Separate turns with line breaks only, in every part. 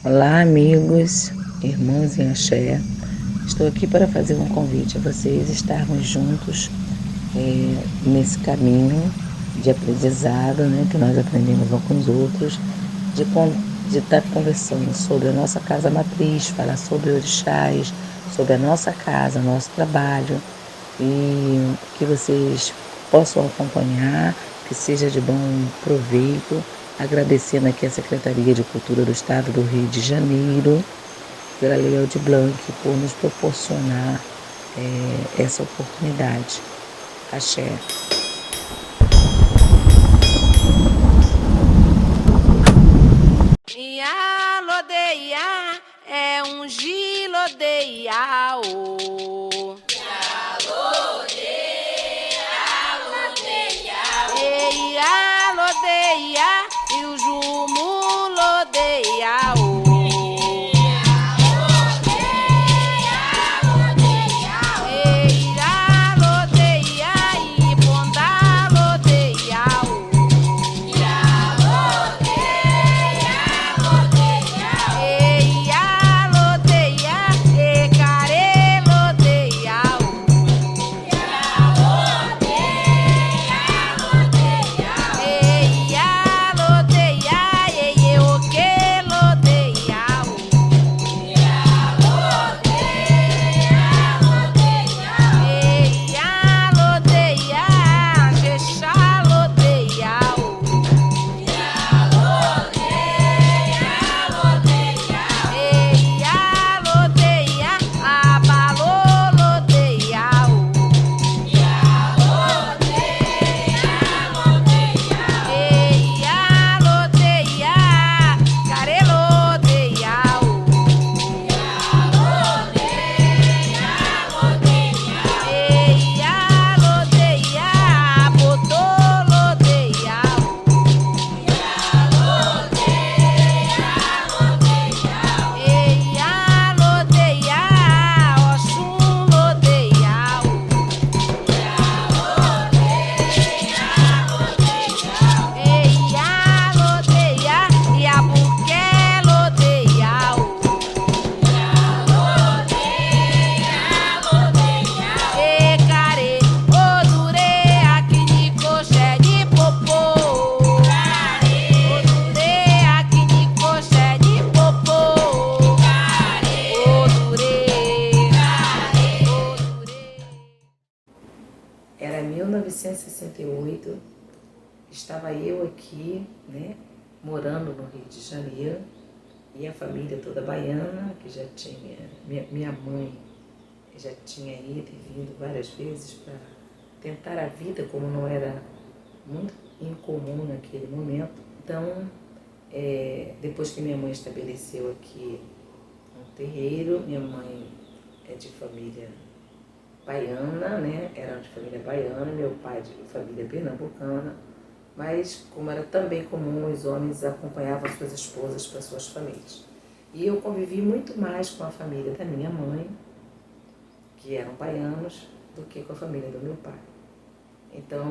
Olá, amigos, irmãos em axé. Estou aqui para fazer um convite a vocês estarmos juntos nesse caminho de aprendizado, né, que nós aprendemos uns com os outros, de estar conversando sobre a nossa casa matriz, falar sobre orixás, sobre a nossa casa, nosso trabalho, e que vocês possam acompanhar, que seja de bom proveito, agradecendo aqui a Secretaria de Cultura do Estado do Rio de Janeiro, pela Lei Aldir Blanc, por nos proporcionar essa oportunidade. Axé.
Minha lodeia é um gilodeia, oh. Minha lodeia, ei, a lodeia e o jumo lodeia, oh. Ei, a lodeia e bonda lodeia, oh. Ei, a lodeia e care lodeia, ei, a lodeia e o que lodeia, ei, a lodeia Jexá lodeia, ei, a lodeia abalou lodeia, ei, a lodeia care lodeia, ei, a lodeia botou lodeia, ei, a lodeia Oxum lodeia, ei, a lodeia e a buquê lodeia, e care odure aqui de coxé de popô, odure aqui de coxé de popô, odure.
Era 1968, estava eu aqui, né, morando no Rio de Janeiro, e a família toda baiana, que já tinha, minha mãe já tinha ido e vindo várias vezes para tentar a vida, como não era muito incomum naquele momento. Então, depois que minha mãe estabeleceu aqui um terreiro, minha mãe é de família baiana, né? Era de família baiana, meu pai de família pernambucana, mas como era também comum, os homens acompanhavam suas esposas para suas famílias. E eu convivi muito mais com a família da minha mãe, que eram baianos, do que com a família do meu pai. Então,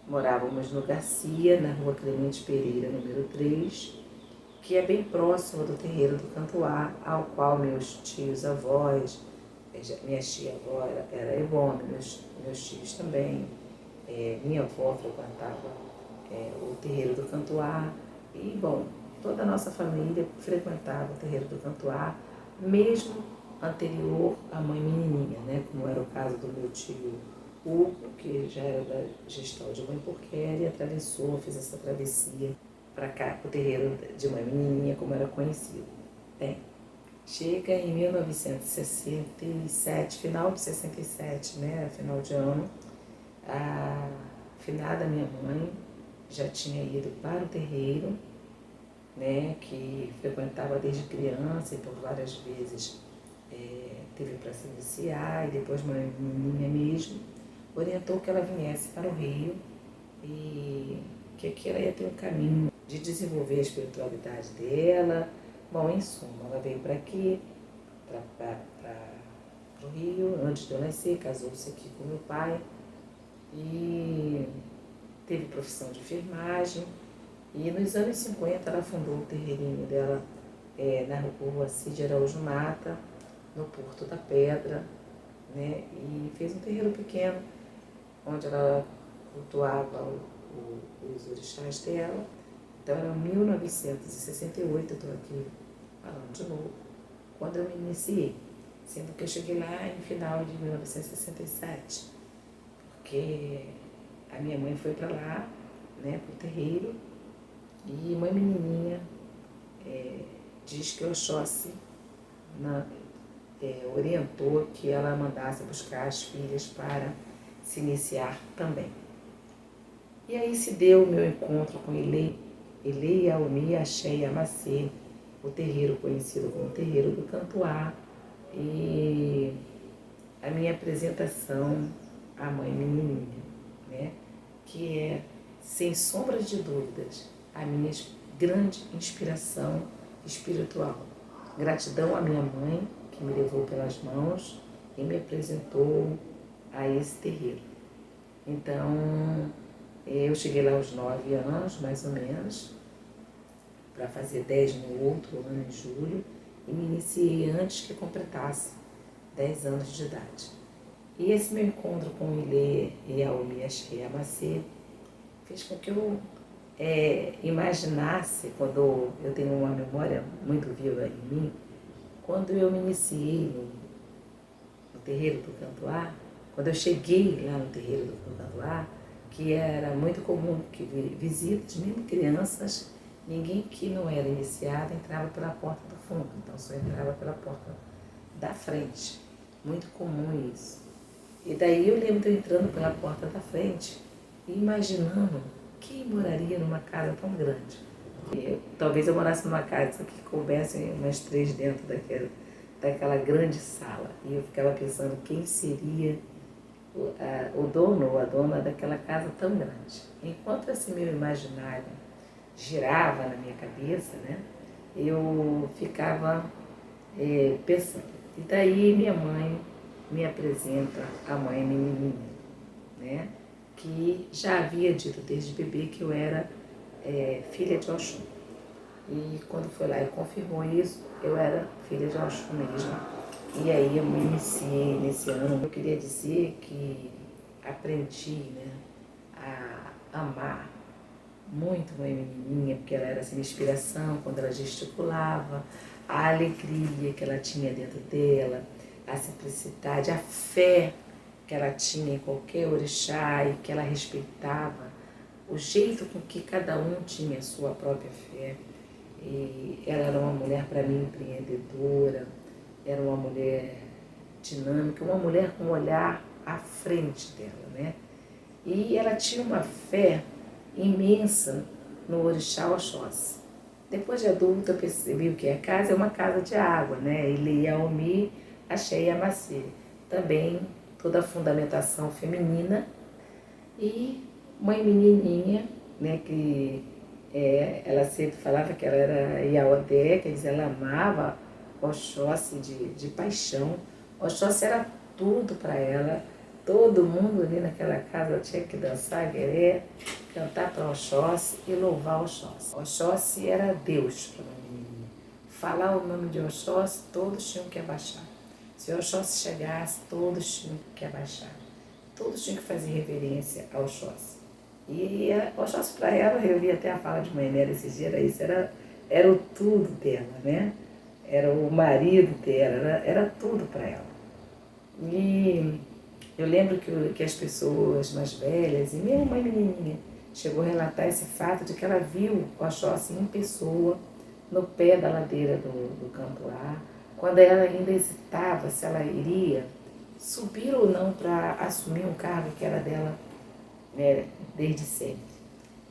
morávamos no Garcia, na rua Clemente Pereira, número 3, que é bem próximo do terreiro do Cantuá, ao qual meus tios avós, minha tia-avó era Ebone, meus tios também, minha avó frequentava o terreiro do Cantuá, e, bom, toda a nossa família frequentava o terreiro do Cantuá, mesmo anterior à mãe menininha, né, como era o caso do meu tio Hugo, que já era da gestão de mãe Porquera, e atravessou, fez essa travessia para cá, para o terreiro de mãe menininha, como era conhecido. Bem, chega em 1967, final de 67, né, final de ano, a finada minha mãe já tinha ido para o terreiro, né, que frequentava desde criança e por várias vezes teve para se iniciar, e depois mãe minha mesmo orientou que ela viesse para o Rio e que aqui ela ia ter um caminho de desenvolver a espiritualidade dela. Bom, em suma, ela veio para aqui, para o Rio, antes de eu nascer, casou-se aqui com meu pai e teve profissão de enfermagem, E nos anos 50 ela fundou o terreirinho dela na rua Cid Araújo Mata, no Porto da Pedra, né? E fez um terreiro pequeno, onde ela cultuava os orixás dela. Então era 1968, eu estou aqui falando de novo, quando eu me iniciei. Sendo que eu cheguei lá em final de 1967, porque a minha mãe foi para lá, né, para o terreiro, e mãe menininha diz que Oxóssi orientou que ela mandasse buscar as filhas para se iniciar também. E aí se deu o meu encontro com Elei Aumi, Axé e Amacê, o terreiro conhecido como Terreiro do Cantuá, e a minha apresentação à mãe menininha, né? Que é, sem sombras de dúvidas, a minha grande inspiração espiritual. Gratidão à minha mãe, que me levou pelas mãos e me apresentou a esse terreiro. Então, eu cheguei lá aos 9 anos, mais ou menos, para fazer 10 no outro ano, em julho, e me iniciei antes que completasse 10 anos de idade. E esse meu encontro com o Ilê e a Aumi, Axé e Amacê fez com que eu imaginasse, quando eu tenho uma memória muito viva em mim, quando eu me iniciei no terreiro do Cantuá, quando eu cheguei lá no terreiro do Cantuá, que era muito comum que visitas, mesmo crianças, ninguém que não era iniciado entrava pela porta do fundo, então só entrava pela porta da frente. Muito comum isso. E daí eu lembro de eu entrando pela porta da frente e imaginando quem moraria numa casa tão grande. Talvez eu morasse numa casa que coubessem umas 3 dentro daquela grande sala. E eu ficava pensando quem seria o dono ou a dona daquela casa tão grande. Enquanto esse meu imaginário girava na minha cabeça, né, eu ficava pensando. E daí minha mãe me apresenta a mãe menininha, né, que já havia dito desde bebê que eu era filha de Oxum. E quando foi lá e confirmou isso, eu era filha de Oxum mesmo. E aí eu me iniciei nesse ano. Eu queria dizer que aprendi, né, a amar muito mãe menininha, porque ela era assim, minha inspiração quando ela gesticulava, a alegria que ela tinha dentro dela, a simplicidade, a fé que ela tinha em qualquer orixá e que ela respeitava, o jeito com que cada um tinha a sua própria fé. E ela era uma mulher, para mim, empreendedora, era uma mulher dinâmica, uma mulher com um olhar à frente dela, né? E ela tinha uma fé imensa no orixá Oxóssi. Depois de adulta eu percebi o que é casa, é uma casa de água, né? Ilê Aumi, Axé e Amacê. Também toda a fundamentação feminina e mãe menininha, né? Que ela sempre falava que ela era Iaodé, quer dizer, ela amava Oxóssi de paixão. Oxóssi era tudo para ela. Todo mundo ali naquela casa tinha que dançar gueré, cantar para Oxóssi e louvar Oxóssi. Oxóssi era Deus para a menina. Falar o nome de Oxóssi, todos tinham que abaixar. Se Oxóssi chegasse, todos tinham que abaixar. Todos tinham que fazer reverência a Oxóssi. E Oxóssi para ela, eu vi até a fala de mãe dela esses dias, isso era o tudo dela, né? Era o marido dela, era tudo para ela. E eu lembro que as pessoas mais velhas, e mesmo mãe menininha, chegou a relatar esse fato de que ela viu o Oxóssi em pessoa, no pé da ladeira do Cantuá, quando ela ainda hesitava se ela iria subir ou não para assumir um cargo que era dela, né, desde sempre.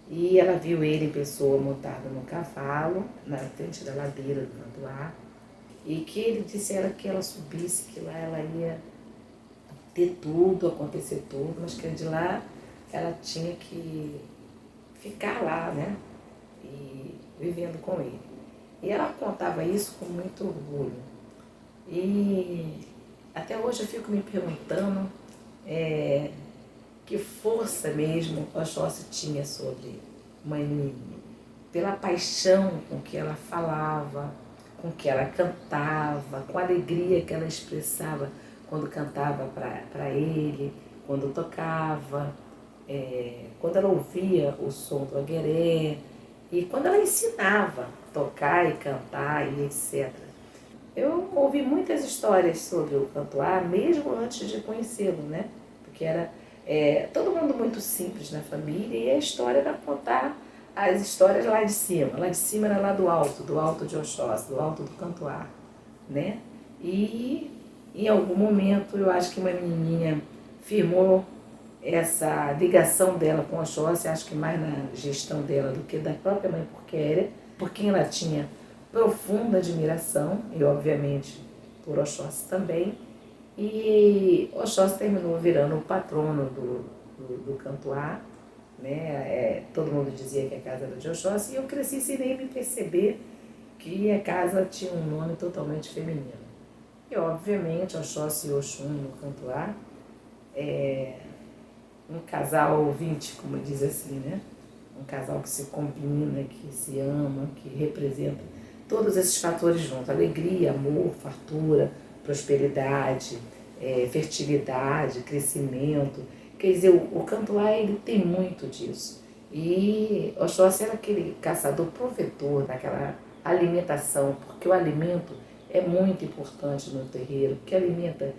E ela viu ele em pessoa montado num cavalo, na frente da ladeira do Cantuá, e que ele disse a ela que ela subisse, que lá ela ia ter tudo, acontecer tudo, mas que de lá ela tinha que ficar lá, né? E vivendo com ele. E ela contava isso com muito orgulho. E até hoje eu fico me perguntando que força mesmo Oxóssi tinha sobre mãe Nini. pela paixão com que ela falava, com que ela cantava, com a alegria que ela expressava quando cantava para ele, quando tocava, quando ela ouvia o som do agueré e quando ela ensinava a tocar e cantar e etc. Eu ouvi muitas histórias sobre o Cantuá, mesmo antes de conhecê-lo, né? Porque era todo mundo muito simples na família e a história era contar as histórias lá de cima. Lá de cima era lá do alto de Oxóssi, do alto do Cantuá, né? E em algum momento eu acho que uma menininha firmou essa ligação dela com Oxóssi, acho que mais na gestão dela do que da própria mãe Porquéria, por quem ela tinha profunda admiração, e obviamente por Oxóssi também. E Oxóssi terminou virando o patrono do Cantuá, né? Todo mundo dizia que a casa era de Oxóssi, e eu cresci sem nem me perceber que a casa tinha um nome totalmente feminino. E obviamente Oxóssi e Oxum no Cantuá um casal 20, como diz assim, né? Um casal que se combina, que se ama, que representa todos esses fatores juntos: alegria, amor, fartura, prosperidade, fertilidade, crescimento. Quer dizer, o Cantuá, ele tem muito disso. E Oxóssi era aquele caçador provedor daquela alimentação, porque o alimento é muito importante no terreiro, porque alimenta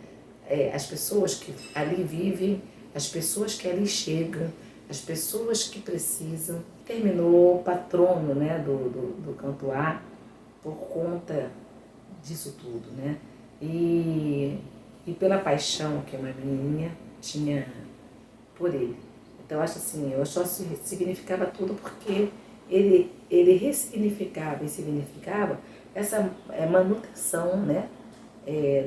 as pessoas que ali vivem, as pessoas que ali chegam, as pessoas que precisam. Terminou patrono, né, do Cantuá por conta disso tudo, né? E pela paixão que uma menininha tinha por ele. Então, eu acho assim, o Oxóssi significava tudo porque ele ressignificava e significava essa manutenção, né,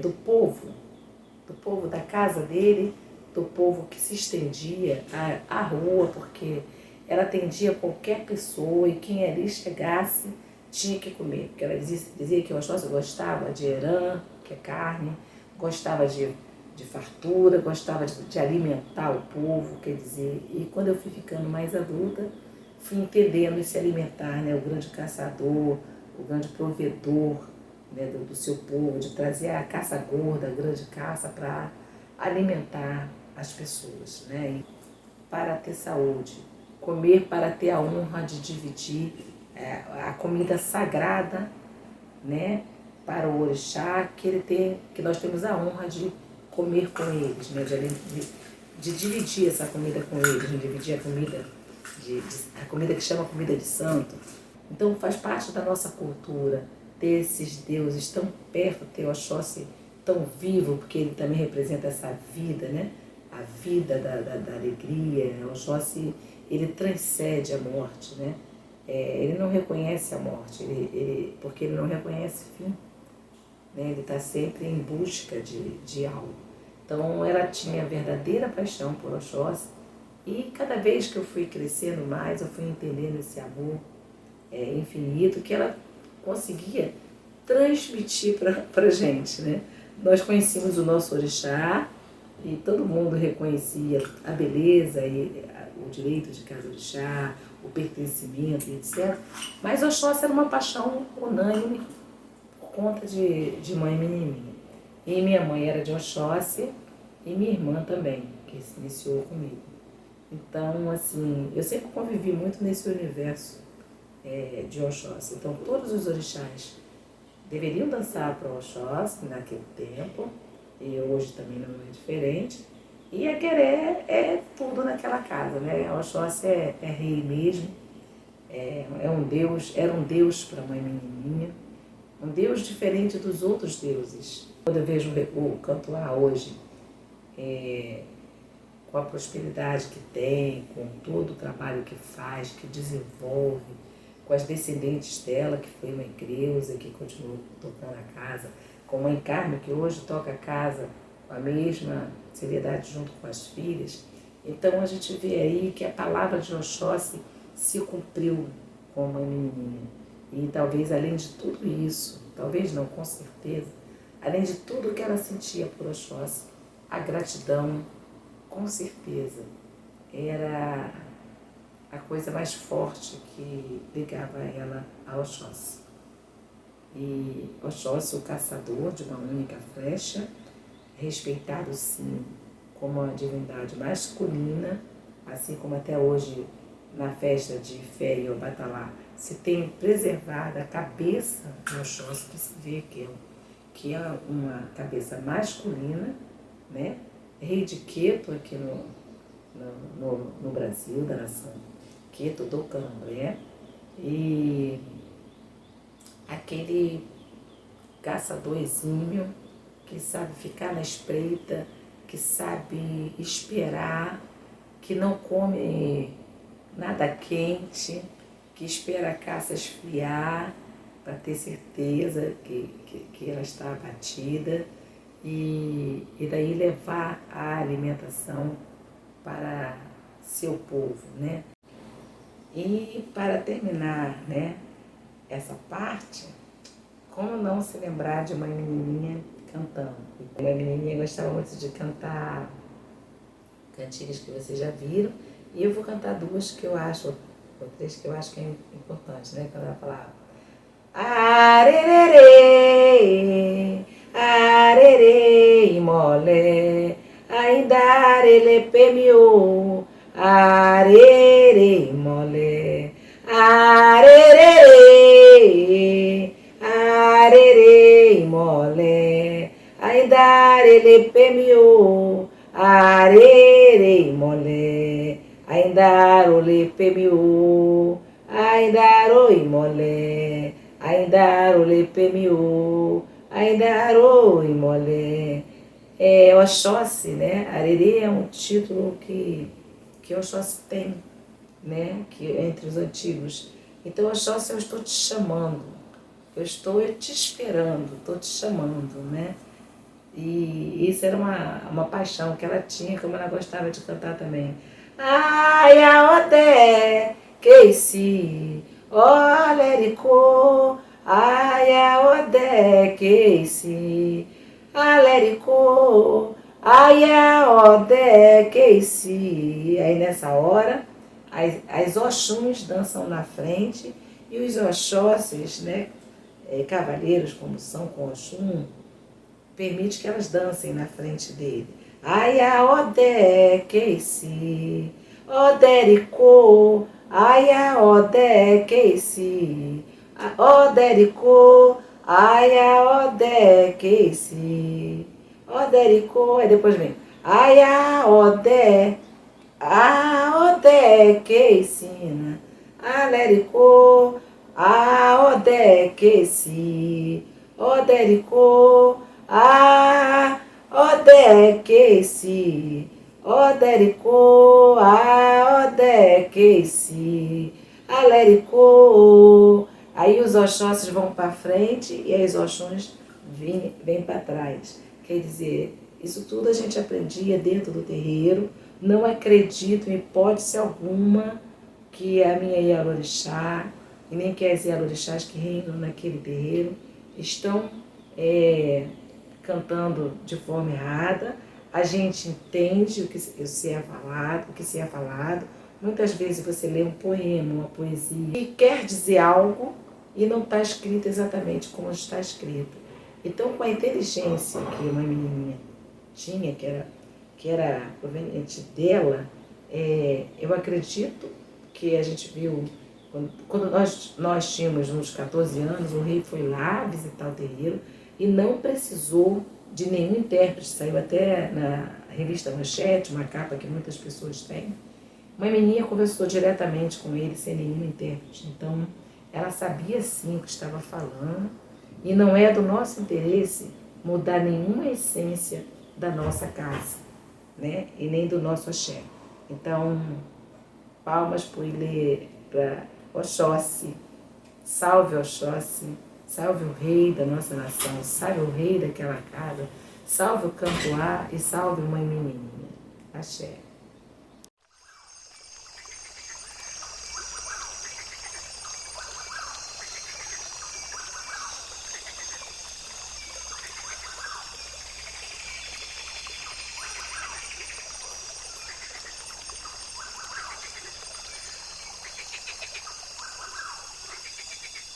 do povo da casa dele, do povo que se estendia à rua, porque ela atendia qualquer pessoa e quem ali chegasse tinha que comer. Porque ela dizia que o Oxóssi gostava de herã, que é carne, gostava de fartura, gostava de alimentar o povo, quer dizer. E quando eu fui ficando mais adulta, fui entendendo esse alimentar, né, o grande caçador, o grande provedor, né, do seu povo, de trazer a caça gorda, a grande caça para alimentar as pessoas, né, e para ter saúde, comer para ter a honra de dividir a comida sagrada, né, para o orixá, que nós temos a honra de comer com eles, né, de dividir essa comida com eles, de dividir a comida, a comida que chama comida de santo. Então faz parte da nossa cultura ter esses deuses tão perto, ter o Oxóssi tão vivo, porque ele também representa essa vida, né? A vida da alegria. O Oxóssi, ele transcende a morte, né? Ele não reconhece a morte, porque ele não reconhece fim, né? Ele está sempre em busca de algo. Então ela tinha verdadeira paixão por Oxóssi, e cada vez que eu fui crescendo mais, eu fui entendendo esse amor infinito que ela conseguia transmitir para a gente, né? Nós conhecíamos o nosso orixá e todo mundo reconhecia a beleza e o direito de casa orixá, o pertencimento e etc. Mas Oxóssi era uma paixão unânime por conta de mãe menininha. E minha mãe era de Oxóssi e minha irmã também, que se iniciou comigo. Então, assim, eu sempre convivi muito nesse universo de Oxóssi. Então, todos os orixás deveriam dançar para o Oxóssi naquele tempo, e hoje também não é diferente. E a Queré é tudo naquela casa, né? A Oxóssi é rei mesmo, era um deus para a mãe menininha, um deus diferente dos outros deuses. Quando eu vejo o Cantuá hoje, com a prosperidade que tem, com todo o trabalho que faz, que desenvolve, com as descendentes dela, que foi Mãe Creuza, que continuou tocando a casa, com Mãe Carmen, que hoje toca a casa com a mesma seriedade junto com as filhas. Então a gente vê aí que a palavra de Oxóssi se cumpriu com a Mãe Menininha. E talvez além de tudo isso, talvez não, com certeza, além de tudo que ela sentia por Oxóssi, a gratidão, com certeza, era a coisa mais forte que ligava ela a Oxóssi. E Oxóssi, o caçador de uma única flecha, respeitado sim como a divindade masculina, assim como até hoje na festa de Fé e Obatalá se tem preservado a cabeça de Oxóssi, que se vê que é uma cabeça masculina, né? Rei de Queto aqui no Brasil, da nação Queto do Candomblé, e aquele caçador exímio que sabe ficar na espreita, que sabe esperar, que não come nada quente, que espera a caça esfriar para ter certeza que ela está abatida e daí levar a alimentação para seu povo, né? E para terminar, né, essa parte, como não se lembrar de uma menininha cantando? Uma menininha gostava muito de cantar cantigas que vocês já viram, e eu vou cantar duas que eu acho, ou três que eu acho que é importante, né? Quando ela falava arerê, arerê, mole, ainda arele pemiu, arerê, mole, arerê, arerê, mole, ainda arele pemiu, arerê, mole, ainda arole pemiu, ainda aroi mole, ainda arole pemiu, ainda aroi mole. Oxóssi, né? Arerê é um título que Oxóssi tem, né? Que entre os antigos. Então, Oxóssi, eu estou te chamando, eu estou te esperando, estou te chamando, né? E isso era uma paixão que ela tinha, como ela gostava de cantar também. Ai, aodé, que se, olericô, ai, aodé, que se, alericô, ai, aodé, que se. Aí nessa hora, as Oxuns dançam na frente e os Oxóssis, né, cavaleiros como são com Oxum, permite que elas dancem na frente dele. Ai, a odé, que se, odericô, ai, a odé, que se, odericô, ai, a odé, que se, odericô, aí depois vem, ai, a odé, que ensina, alericô, a odé, que se, odericô, odé que se, odericô, odé que se, alericô. Aí os Oxóssis vão para frente e as Oxuns vêm para trás. Quer dizer, isso tudo a gente aprendia dentro do terreiro. Não acredito em hipótese alguma que a minha Ialorixá e nem que as Ialorixás que reinam naquele terreiro estão cantando de forma errada. A gente entende o que se é falado, Muitas vezes você lê um poema, uma poesia, e quer dizer algo e não está escrito exatamente como está escrito. Então, com a inteligência que uma menininha tinha, que era proveniente dela, eu acredito que a gente viu, quando nós tínhamos uns 14 anos, o rei foi lá visitar o terreiro, e não precisou de nenhum intérprete. Saiu até na revista Manchete, uma capa que muitas pessoas têm. Uma menininha conversou diretamente com ele, sem nenhum intérprete. Então, ela sabia sim o que estava falando, e não é do nosso interesse mudar nenhuma essência da nossa casa, né? E nem do nosso axé. Então, palmas para Oxóssi. Salve Oxóssi. Salve o rei da nossa nação, salve o rei daquela casa, salve o Cantuá e salve Mãe Menininha. Axé.